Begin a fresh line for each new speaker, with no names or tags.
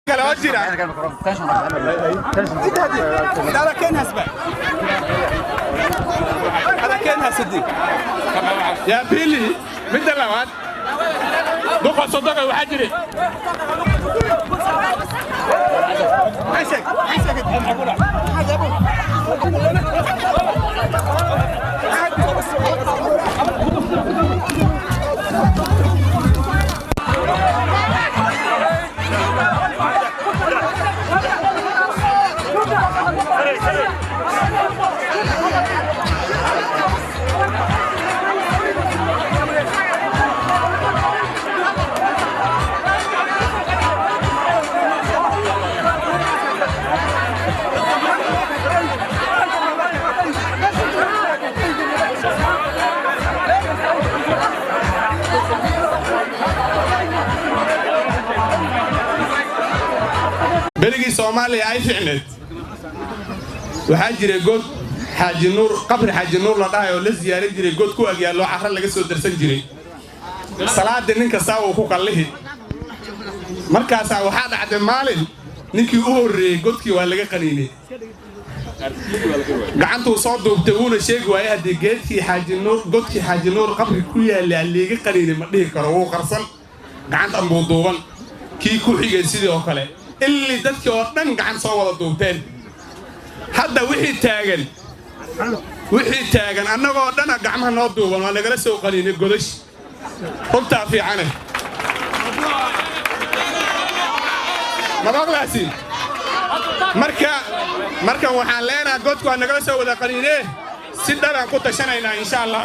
كلا وجرا هذا كان هسبة هذا كان هسدي يا بيلي من دلوقتي دخل صدقة وحجري عايشك بلغي سومالي اي فعلت waxaa jiray god xaaji nuur qabri xaaji nuur la dhahay oo la ziyaarin jiray god ku ag yaalo xarra laga soo darsan jiray salaada ninka saaw ku qallihi markaas waxa dhacday maalin ninkii u horeeyay godkii waa laga qaniinay gacantu soo duubtay uuna sheeg waayay hadii geedkii xaaji nuur godkii xaaji nuur qabri ku yaala liiga qaniinay ma dhihi karo uu qarsan gacanta buu duuban kii ku xigay sidoo kale illi dadkii oo dhan gacan soo wada duubteen hadda wixii taagan annagoo dhan gacmaha noo duuban waa nagala soo qaniinay godash runtaa fiicane mabaqlaasi marka waxaan leenahay godku waa nagala soo wada qaniinay si dhabaan ku tashanaynaa insha Allah